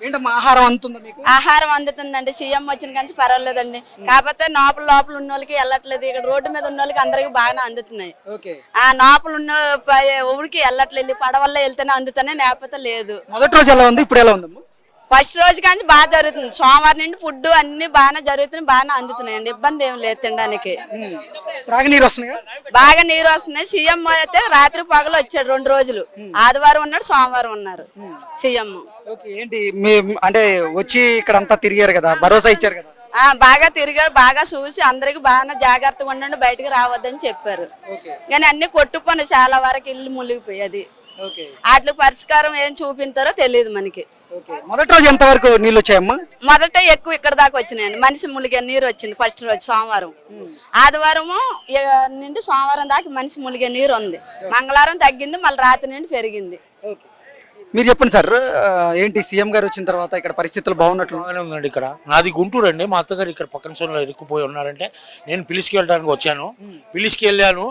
ఏంటమ్మా ఆహారం అందుతుందా మీకు? ఆహారం అందుతుందండి. సీఎం వచ్చిన కానీ పర్వాలేదండి. కాకపోతే లోపల లోపల ఉన్న వాళ్ళకి వెళ్ళట్లేదు. ఇక్కడ రోడ్డు మీద ఉన్న వాళ్ళకి అందరికి బాగానే అందుతున్నాయి. ఆ లోపల ఉన్న ఊరికి వెళ్ళట్లేదు. పడవల్లో వెళ్తేనే అందుతానే, లేకపోతే లేదు. మొదటి రోజు ఎలా ఉంది, ఇప్పుడు ఎలా ఉందమ్మా? ఫస్ట్ రోజు కానీ బాగా జరుగుతుంది. సోమవారం నుండి ఫుడ్ అన్ని బాగానే జరుగుతున్నాయి, బాగానే అందుతున్నాయండి. ఇబ్బంది ఏం లేదు తినడానికి. త్రాగునీరు వస్తున్నాయా? బాగా నీరు వస్తున్నాయి. సీఎం అయితే రాత్రి పగలు వచ్చాడు 2 రోజులు. ఆదివారం ఉన్నాడు, సోమవారం ఉన్నారు సీఎం. ఏంటి అంటే వచ్చి ఇక్కడ అంతా తిరిగారు కదా, భరోసా ఇచ్చారు కదా? బాగా తిరిగారు, బాగా చూసి అందరికి బాగా జాగ్రత్తగా ఉండండి, బయటకు రావద్దని చెప్పారు. కానీ అన్ని కొట్టుకొని చాలా వరకు ఇల్లు మునిగిపోయేది. వాటికి పరిష్కారం ఏం చూపించారో తెలియదు మనకి. మొదటి రోజు ఎంత వరకు నీళ్ళు వచ్చాయమ్మా? మొదట ఎక్కువ ఇక్కడ దాకా వచ్చినాయండి. మనిషి ములిగే నీరు వచ్చింది ఫస్ట్ రోజు సోమవారం. ఆదివారము నుండి సోమవారం దాకా మనిషి ములిగే నీరు ఉంది. మంగళవారం తగ్గింది, మళ్ళీ రాత్రి నుండి పెరిగింది. మీరు చెప్పండి సార్, ఏంటి సీఎం గారు వచ్చిన తర్వాత ఇక్కడ పరిస్థితులు బాగున్నట్లు ఉందండి? ఇక్కడ నాది గుంటూరు అండి. మా అత్తగారు ఇక్కడ పక్కన సోన్లో ఇరుక్కుపోయి ఉన్నారంటే నేను పిలిచికెళ్ళడానికి వచ్చాను. పిలిచికెళ్ళాను.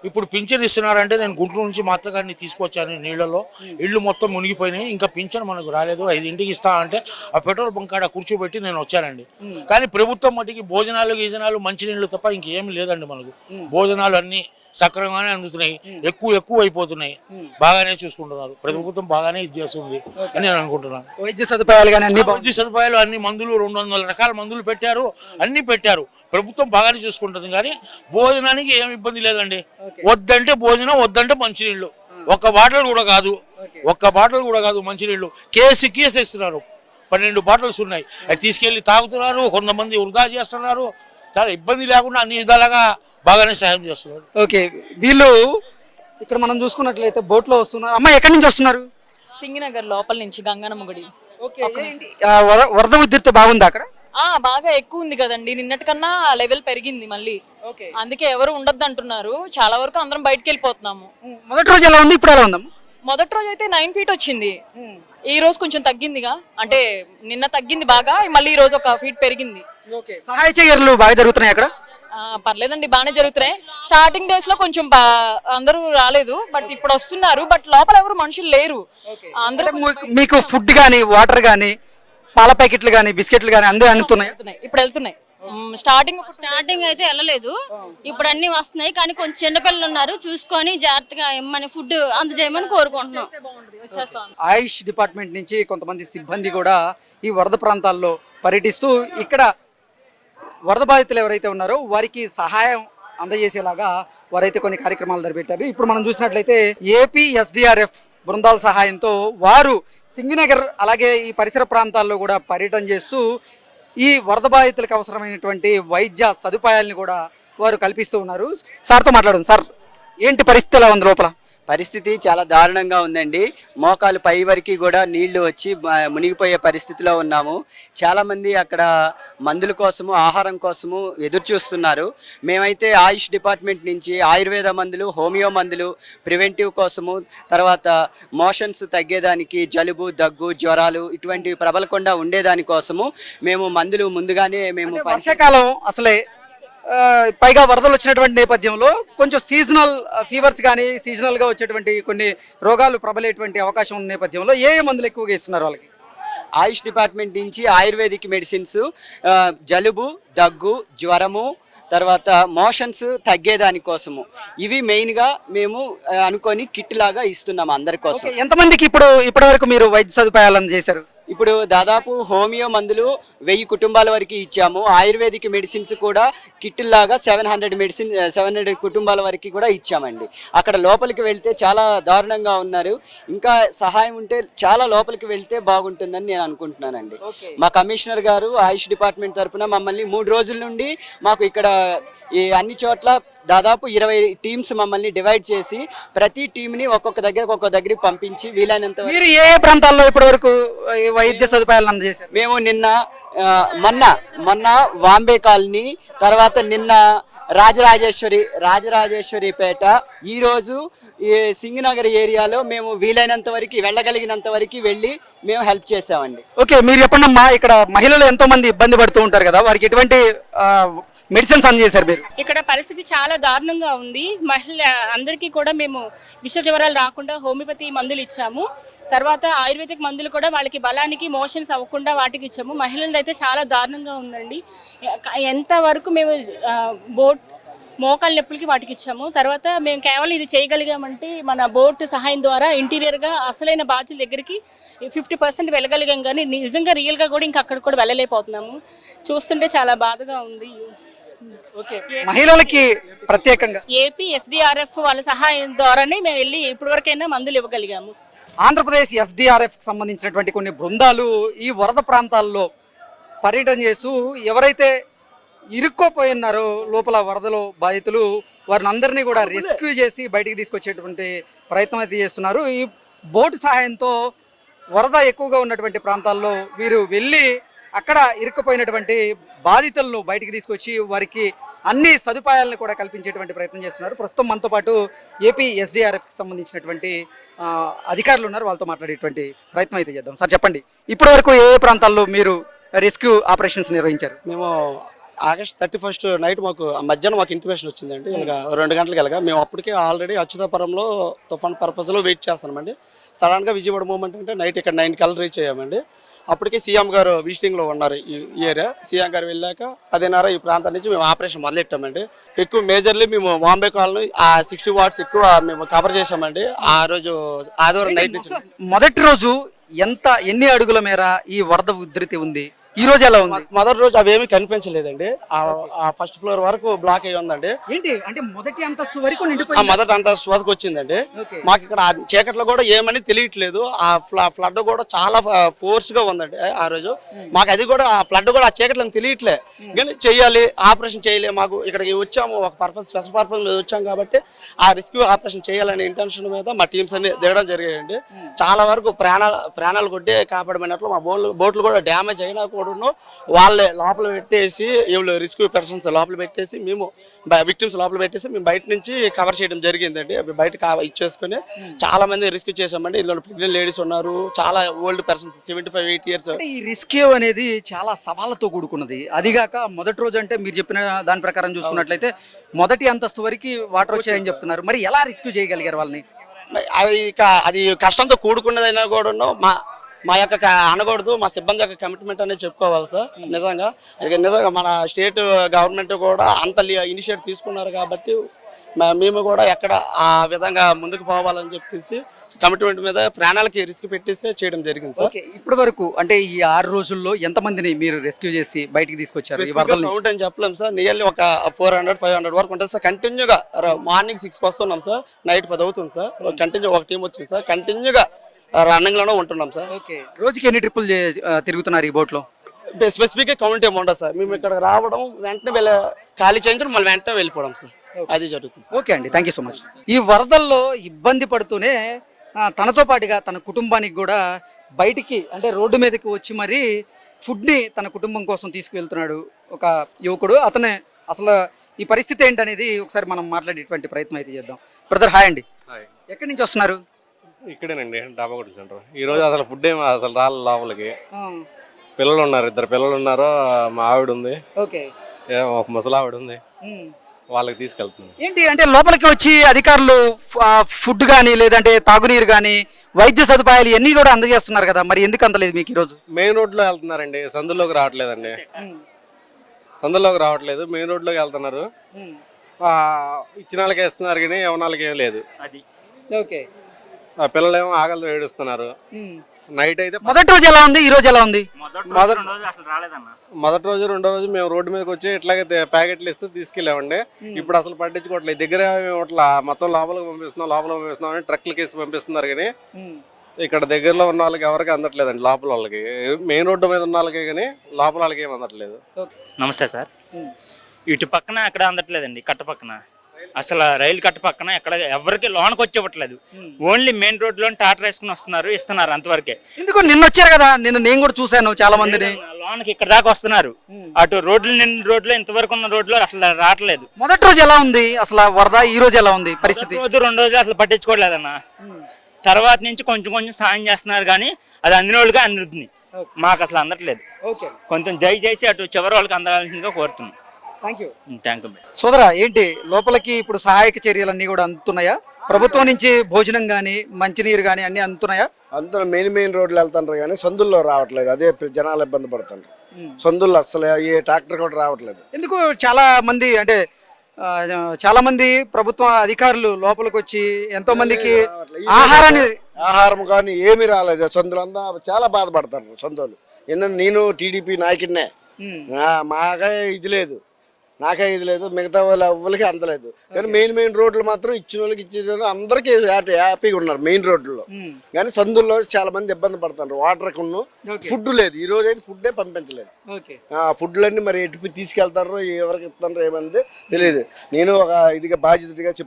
ఇప్పుడు పింఛన్ ఇస్తున్నారంటే నేను గుంటూరు నుంచి మా అత్తగారిని తీసుకొచ్చాను. నీళ్ళలో ఇళ్ళు మొత్తం మునిగిపోయినాయి. ఇంకా పింఛన్ మనకు రాలేదు. 5ంటికి ఇస్తా అంటే ఆ పెట్రోల్ బంక్ కాడ కూర్చోబెట్టి నేను వచ్చానండి. కానీ ప్రభుత్వం మట్టికి భోజనాలు గీజనాలు మంచినీళ్ళు తప్ప ఇంకేమీ లేదండి. మనకు భోజనాలు అన్నీ సక్రమంగానే అందుతున్నాయి. ఎక్కువ అయిపోతున్నాయి. బాగానే చూసుకుంటున్నారు. ప్రభుత్వం బాగానే ఇది చేస్తుంది అని నేను అనుకుంటున్నాను. వైద్య సదుపాయాలు కానీ అన్ని వైద్య సదుపాయాలు అన్ని మందులు 200 రకాల మందులు పెట్టారు. అన్ని పెట్టారు. ప్రభుత్వం బాగానే చూసుకుంటుంది. కానీ భోజనానికి ఏమి ఇబ్బంది లేదండి. వద్దంటే భోజనం, వద్దంటే మంచినీళ్ళు. ఒక్క బాటలు కూడా కాదు మంచినీళ్ళు. కేసు ఇస్తున్నారు. 12 బాటిల్స్ ఉన్నాయి. అవి తీసుకెళ్లి తాగుతున్నారు. కొంతమంది వృధా చేస్తున్నారు. చాలా ఇబ్బంది లేకుండా అన్ని విధాలుగా బాగానే సహాయం చేస్తున్నారు. ఓకే, వీళ్ళు ఇక్కడ మనం చూసుకున్నట్లయితే బోట్ లో వస్తున్నారు. అమ్మ ఎక్కడి నుంచి వస్తున్నారు? సింగినగర్ లోపల నుంచి, గంగనమ్మ గుడి. వరద ఉధృతి బాగుంది అక్కడ? బాగా ఎక్కువ ఉంది కదండి. నిన్నటి కన్నా లెవెల్ పెరిగింది మళ్ళీ. అందుకే ఎవరు ఉండొద్దు అంటున్నారు. చాలా వరకు అందరం బయటకు వెళ్ళిపోతున్నాము. మొదటి రోజు ఎలా ఉంది, ఇప్పుడు ఎలా ఉందమ్మా? మొదటి రోజు అయితే 9 feet వచ్చింది. ఈ రోజు కొంచెం తగ్గిందిగా, అంటే నిన్న తగ్గింది బాగా, మళ్ళీ ఈ రోజు 1 feet పెరిగింది. సహాయ చర్యలు బాగా జరుగుతున్నాయి అక్కడ? పర్లేదండి, బాగానే జరుగుతున్నాయి. స్టార్టింగ్ డేస్ లో కొంచెం అందరూ రాలేదు, బట్ ఇప్పుడు వస్తున్నారు. బట్ లోపల ఎవరు మనుషులు లేరు. అందరూ మీకు ఫుడ్ గానీ, వాటర్ గానీ, పాల ప్యాకెట్లు గానీ, బిస్కెట్లు గానీ అందరూ అందుతున్నాయి? ఇప్పుడు వెళ్తున్నాయి. స్టార్టింగ్ అయితే వెళ్ళలేదు, ఇప్పుడు అన్ని వస్తున్నాయి. కానీ కొంచెం చిన్నపిల్లలు ఉన్నారు, చూసుకొని జాగ్రత్తగా మన ఫుడ్ అందజేయమని కోరుకుంటున్నాం. ఆయుష్ డిపార్ట్మెంట్ నుంచి కొంతమంది సిబ్బంది కూడా ఈ వరద ప్రాంతాల్లో పర్యటిస్తూ ఇక్కడ వరద బాధితులు ఎవరైతే ఉన్నారో వారికి సహాయం అందజేసేలాగా వారైతే కొన్ని కార్యక్రమాలు జరిపెట్టారు. ఇప్పుడు మనం చూసినట్లయితే ఏపీ ఎస్డిఆర్ఎఫ్ బృందాల సహాయంతో వారు సింగినగర్ అలాగే ఈ పరిసర ప్రాంతాల్లో కూడా పర్యటన చేస్తూ ఈ వరద బాధితులకు అవసరమైనటువంటి వైద్య సదుపాయాలను కూడా వారు కల్పిస్తూ ఉన్నారు. సార్తో మాట్లాడండి. సార్, ఏంటి పరిస్థితి ఎలా ఉంది లోపల? పరిస్థితి చాలా దారుణంగా ఉందండి. మోకాలు పై వరకు కూడా నీళ్లు వచ్చి మునిగిపోయే పరిస్థితిలో ఉన్నాము. చాలామంది అక్కడ మందుల కోసము, ఆహారం కోసము ఎదురు చూస్తున్నారు. మేమైతే ఆయుష్ డిపార్ట్మెంట్ నుంచి ఆయుర్వేద మందులు, హోమియో మందులు, ప్రివెంటివ్ కోసము, తర్వాత మోషన్స్ తగ్గేదానికి, జలుబు, దగ్గు, జ్వరాలు ఇటువంటివి ప్రబలకుండా ఉండేదానికోసము మేము మందులు ముందుగానే వర్షాకాలం అసలే పైగా వరదలు వచ్చినటువంటి నేపథ్యంలో కొంచెం సీజనల్ ఫీవర్స్ కానీ, సీజనల్గా వచ్చేటువంటి కొన్ని రోగాలు ప్రబలేటువంటి అవకాశం ఉన్న నేపథ్యంలో ఏ మందులు ఎక్కువగా ఇస్తున్నారు వాళ్ళకి? ఆయుష్ డిపార్ట్మెంట్ నుంచి ఆయుర్వేదిక్ మెడిసిన్స్, జలుబు, దగ్గు, జ్వరము, తర్వాత మోషన్స్ తగ్గేదానికోసము ఇవి మెయిన్గా మేము అనుకొని కిట్ లాగా ఇస్తున్నాము అందరి కోసం. ఎంతమందికి ఇప్పటి వరకు మీరు వైద్య సదుపాయాలు అందజేశారు? ఇప్పుడు దాదాపు హోమియో మందులు 1000 కుటుంబాల వరకు ఇచ్చాము. ఆయుర్వేదిక్ మెడిసిన్స్ కూడా కిట్టులాగా 700 కుటుంబాల వరకు కూడా ఇచ్చామండి. అక్కడ లోపలికి వెళ్తే చాలా దారుణంగా ఉన్నారు. ఇంకా సహాయం ఉంటే చాలా లోపలికి వెళ్తే బాగుంటుందని నేను అనుకుంటున్నానండి. మా కమిషనర్ గారు ఆయుష్ డిపార్ట్మెంట్ తరఫున మమ్మల్ని 3 రోజుల నుండి మాకు ఇక్కడ ఈ అన్ని చోట్ల దాదాపు 20 టీమ్స్ మమ్మల్ని డివైడ్ చేసి ప్రతి టీంని ఒక్కొక్క దగ్గరికి పంపించి వీలైనంత. మీరు ఏ ప్రాంతాల్లో ఇప్పటి వరకు వైద్య సదుపాయాలు అందజేశారు? మేము మొన్న వాంబే కాలనీ, తర్వాత నిన్న రాజరాజేశ్వరిపేట, ఈరోజు సింగనగర్ ఏరియాలో మేము వీలైనంత వరకు వెళ్ళగలిగినంత వరకు వెళ్ళి మేము హెల్ప్ చేసామండి. ఓకే, మీరు చెప్పండమ్మా, ఇక్కడ మహిళలు ఎంతో మంది ఇబ్బంది పడుతూ ఉంటారు కదా, వారికి ఎటువంటి మెడిసిన్స్ అందజేశారు మీరు? ఇక్కడ పరిస్థితి చాలా దారుణంగా ఉంది. మహిళ అందరికీ కూడా మేము విష జ్వరాలు రాకుండా హోమియోపతి మందులు ఇచ్చాము. తర్వాత ఆయుర్వేదిక్ మందులు కూడా వాళ్ళకి బలానికి మోషన్స్ అవ్వకుండా వాటికి ఇచ్చాము. మహిళలది అయితే చాలా దారుణంగా ఉందండి. ఎంతవరకు మేము మోకాళ్ళ నొప్పులకి వాటికి ఇచ్చాము. తర్వాత మేము కేవలం ఇది చేయగలిగామంటే మన బోట్ సహాయం ద్వారా ఇంటీరియర్గా అసలైన బాధ్యుల దగ్గరికి 50% వెళ్ళగలిగాం, కానీ నిజంగా రియల్గా కూడా ఇంకా అక్కడ కూడా వెళ్ళలేకపోతున్నాము. చూస్తుంటే చాలా బాధగా ఉంది. మహిళలకి ప్రత్యేకంగా ఏపీ SDRF వాళ్ళ సహాయం ద్వారానే మేము వెళ్ళి ఇప్పటివరకైనా మందులు ఇవ్వగలిగాము. ఆంధ్రప్రదేశ్ SDRFకి సంబంధించినటువంటి కొన్ని బృందాలు ఈ వరద ప్రాంతాల్లో పర్యటన చేస్తూ ఎవరైతే ఇరుక్కోపోయి ఉన్నారో లోపల వరదలో బాధితులు వారిని అందరినీ కూడా రెస్క్యూ చేసి బయటికి తీసుకొచ్చేటువంటి ప్రయత్నం అయితే చేస్తున్నారు. ఈ బోటు సహాయంతో వరద ఎక్కువగా ఉన్నటువంటి ప్రాంతాల్లో వీరు వెళ్ళి అక్కడ ఇరుక్కుపోయినటువంటి బాధితులను బయటికి తీసుకొచ్చి వారికి అన్ని సదుపాయాలను కూడా కల్పించేటువంటి ప్రయత్నం చేస్తున్నారు. ప్రస్తుతం మనతో పాటు ఏపీ SDRFకి సంబంధించినటువంటి అధికారులు ఉన్నారు, వాళ్ళతో మాట్లాడేటువంటి ప్రయత్నం అయితే చేద్దాం. సార్ చెప్పండి, ఇప్పటి వరకు ఏ ప్రాంతాల్లో మీరు రెస్క్యూ ఆపరేషన్స్ నిర్వహించారు? మేము ఆగస్ట్ 31 నైట్ మధ్యాహ్నం మాకు ఇంటిమేషన్ వచ్చిందండి. ఇలాగ 2 గంటలకు వెళ్ళగా మేము అప్పటికే ఆల్రెడీ అచ్యుతాపురంలో తుఫాన్ పర్పస్లో వెయిట్ చేస్తామండి. సడన్గా విజయవాడ మూమెంట్ అంటే నైట్ ఇక్కడ 9 కల్లా రీచ్ అయ్యామండి. అప్పటికే సీఎం గారు విజిటింగ్లో ఉన్నారు ఈ ఏరియా. సీఎం గారు వెళ్ళాక 10:30 ఈ ప్రాంతం నుంచి మేము ఆపరేషన్ మొదలెట్టామండి. ఎక్కువ మేజర్లీ మేము బాంబే కాలనీ 60 వాట్స్ ఎక్కువ మేము కవర్ చేసామండి. ఆ రోజు ఆదివారం నైట్ నుంచి. మొదటి రోజు ఎన్ని అడుగుల మేర ఈ వరద ఉధృతి ఉంది? ఈ రోజు ఎలా ఉంది? మొదటి రోజు అవేమీ కనిపించలేదండి. ఆ ఫస్ట్ ఫ్లోర్ వరకు బ్లాక్ అయ్యి ఉందండి. ఏంటి అంటే మొదటి అంతస్తు వరకు మొదటి అంతస్తు వరకు వచ్చిందండి. మాకు ఇక్కడ చీకట్లో కూడా ఏమని తెలియట్లేదు. ఆ ఫ్లడ్ కూడా చాలా ఫోర్స్ గా ఉందండి ఆ రోజు. మాకు అది కూడా ఆ ఫ్లడ్ కూడా ఆ చీకట్లో తెలియట్లే, కానీ చెయ్యాలి ఆపరేషన్ చేయలే. మాకు ఇక్కడికి వచ్చాము ఒక పర్పస్, స్పెషల్ పర్పస్ మీద వచ్చాం కాబట్టి ఆ రెస్క్యూ ఆపరేషన్ చేయాలనే ఇంటెన్షన్ మీద మా టీమ్స్ అన్ని దిగడం జరిగాయండి. చాలా వరకు ప్రాణాలు కొట్టే కాపాడమైనట్లు మా బోట్లు కూడా డ్యామేజ్ అయినా కూడా వాళ్ళే లోపల పెట్టేసి వీళ్ళు రెస్క్యూ పర్సన్స్ లోపల పెట్టేసి మేము విక్టిమ్స్ లోపల పెట్టేసి మేము బయట నుంచి కవర్ చేయడం జరిగిందండి. అవి బయట ఇచ్చేసుకుని చాలా మంది రెస్క్యూ చేసామండి. ఇందులో ప్రెగ్నెంట్ లేడీస్ ఉన్నారు, చాలా ఓల్డ్ పర్సన్స్ 75-80 ఇయర్స్. ఈ రెస్క్యూ అనేది చాలా సవాళ్ళతో కూడుకున్నది. అదిగాక మొదటి రోజు అంటే మీరు చెప్పిన దాని ప్రకారం చూసుకున్నట్లయితే మొదటి అంతస్తు వరకు వాటర్ వచ్చాయని చెప్తున్నారు. మరి ఎలా రెస్క్యూ చేయగలిగారు వాళ్ళని? అది కష్టంతో కూడుకున్నదైనా కూడా మా యొక్క అనకూడదు, మా సిబ్బంది యొక్క కమిట్మెంట్ అనేది చెప్పుకోవాలి సార్. నిజంగా మన స్టేట్ గవర్నమెంట్ కూడా అంత ఇనిషియేటివ్ తీసుకున్నారు కాబట్టి మేము కూడా ఎక్కడ ఆ విధంగా ముందుకు పోవాలని చెప్పేసి కమిట్మెంట్ మీద ప్రాణాలకి రిస్క్ పెట్టేసి చేయడం జరిగింది సార్. ఇప్పటి వరకు అంటే ఈ 6 రోజుల్లో ఎంతమందిని మీరు రెస్క్యూ చేసి బయటికి తీసుకొచ్చారు? కౌంట్ అని చెప్పలేం సార్. నియర్లీ ఒక 400-500 వరకు ఉంటుంది సార్. కంటిన్యూగా మార్నింగ్ 6కి వస్తున్నాం సార్, నైట్ 10 అవుతుంది సార్. కంటిన్యూ ఒక టీం వచ్చింది సార్, కంటిన్యూగా రన్నింగ్ లోనే ఉంటున్నాం సార్. రోజుకి ఎన్ని ట్రిప్పులు తిరుగుతున్నారు ఈ బోట్ లో? స్పెసిఫిక్ గా కౌంట్ ఏమి ఉండదు సార్. మేము ఇక్కడ రావడం వెంటనే ఖాళీ చేయించడం మళ్ళీ వెంటనే వెళ్ళిపోవడం సార్, అది జరుగుతుంది. ఓకే అండి, థ్యాంక్ యూ సో మచ్. ఈ వరదల్లో ఇబ్బంది పడుతూనే తనతో పాటుగా తన కుటుంబానికి కూడా బయటికి అంటే రోడ్డు మీదకి వచ్చి మరి ఫుడ్ని తన కుటుంబం కోసం తీసుకువెళ్తున్నాడు ఒక యువకుడు. అతనే అసలు ఈ పరిస్థితి ఏంటనేది ఒకసారి మనం మాట్లాడేటువంటి ప్రయత్నం అయితే చేద్దాం. బ్రదర్ హాయ్ అండి, ఎక్కడి నుంచి వస్తున్నారు? ఇక్కడేనండి, డాబాకోట సెంటర్. ఈ రోజు అసలు ఫుడ్ ఏమి అసలు రాళ్ళ లోపలికి. పిల్లలు ఉన్నారు, 2 పిల్లలు ఉన్నారు, మా ఆవిడ ఉంది, ఒక ముసలావిడ ఉంది, వాళ్ళకి తీసుకెళ్తున్నాం. ఏంటి అంటే లోపలికి వచ్చి అధికారులు ఫుడ్ కానీ లేదంటే తాగునీరు కానీ వైద్య సదుపాయాలు ఇవన్నీ కూడా అందజేస్తున్నారు కదా, మరి ఎందుకు అందలేదు మీకు? ఈరోజు మెయిన్ రోడ్ లో వెళ్తున్నారండి, సందులోకి రావట్లేదండి. సందులోకి రావట్లేదు, మెయిన్ రోడ్ లోకి వెళ్తున్నారు. ఇచ్చిన వాళ్ళకి వేస్తున్నారు కానీ ఎవరి ఏం లేదు. అది ఓకే, పిల్లలేమో ఆకలితో ఏడుస్తున్నారు. నైట్ అయితే మొదటి రోజు ఎలా ఉంది, ఈ రోజు ఎలా ఉంది? మొదటి రోజు 2వ రోజు మేము రోడ్డు మీదకి వచ్చి ఇట్లాగే ప్యాకెట్లు ఇస్తే తీసుకెళ్ళామండి. ఇప్పుడు అసలు పట్టించుకోవట్లేదు. దగ్గర ఇట్లా మొత్తం లోపలికి పంపిస్తున్నాం అని ట్రక్లకి వేసి పంపిస్తున్నారు కానీ ఇక్కడ దగ్గరలో ఉన్న వాళ్ళకి ఎవరికి అందట్లేదండి. లోపల వాళ్ళకి మెయిన్ రోడ్డు మీద ఉన్న వాళ్ళకి కానీ లోపల వాళ్ళకి ఏమి అందట్లేదు. నమస్తే సార్. ఇటు పక్కన ఎక్కడ అందట్లేదండి, కట్ట పక్కన అసలు రైలు కట్ట పక్కన ఎక్కడ ఎవరికి లోనకి వచ్చి ఇవ్వట్లేదు. ఓన్లీ మెయిన్ రోడ్ లో టాటర్ వేసుకుని ఇస్తున్నారు అంతవరకే. ఎందుకు నిన్న వచ్చారు కదా, నేను కూడా చూసాను చాలా మందిని లోనకి ఇక్కడ దాకా వస్తున్నారు. అటు రోడ్లు ఇంతవరకు ఉన్న రోడ్లు అసలు రావట్లేదు. మొదటి రోజు ఎలా ఉంది అసలు వరద, ఈ రోజు ఎలా ఉంది పరిస్థితి? రోజు 2 రోజులు అసలు పట్టించుకోవట్లేదన్న. తర్వాత నుంచి కొంచెం సాయం చేస్తున్నారు కానీ అది అందిన వాళ్ళకి అందుతుంది, మాకు అసలు అందట్లేదు. కొంచెం దయచేసి అటు చివరి వాళ్ళకి అందాల్సిందిగా కోరుతున్నాం. Thank you. సోదరా, ఏంటి లోపలికి ఇప్పుడు సహాయక చర్యలు అన్ని కూడా అందుతున్నాయా? ప్రభుత్వం నుంచి భోజనం గానీ మంచినీరు గానీ అన్ని అందుతున్నాయా? అంతా మెయిన్ రోడ్లు వెళ్తుంటారు కానీ సందుల్లో రావట్లేదు. అదే జనాలు ఇబ్బంది పడుతుంటారు. సందుల్లో అసలు ఏ ట్రాక్టర్ కూడా రావట్లేదు. ఎందుకు చాలా మంది అంటే చాలా మంది ప్రభుత్వ అధికారులు లోపలికి వచ్చి ఎంతో మందికి ఆహారం కానీ ఏమీ రాలేదు. సందులంతా చాలా బాధపడతారు సందులు. ఎందుకంటే నేను టీడీపీ నాయకుడినే, మాకే ఇది లేదు, మిగతా వాళ్ళ ఎవ్వరికి అందలేదు. కానీ మెయిన్ రోడ్లు మాత్రం ఇచ్చిన వాళ్ళకి ఇచ్చిన అందరికీ హ్యాపీగా ఉన్నారు మెయిన్ రోడ్లలో. కానీ సందుల్లో చాలా మంది ఇబ్బంది పడుతున్నారు. వాటర్ ఫుడ్ లేదు. ఈ రోజు అయితే ఫుడ్డే పంపించలేదు. ఫుడ్లన్నీ మరి ఎటు తీసుకెళ్తారో ఎవరికి ఇస్తారో ఏమన్నది తెలియదు. నేను ఒక ఇదిగా బాధ్యతగా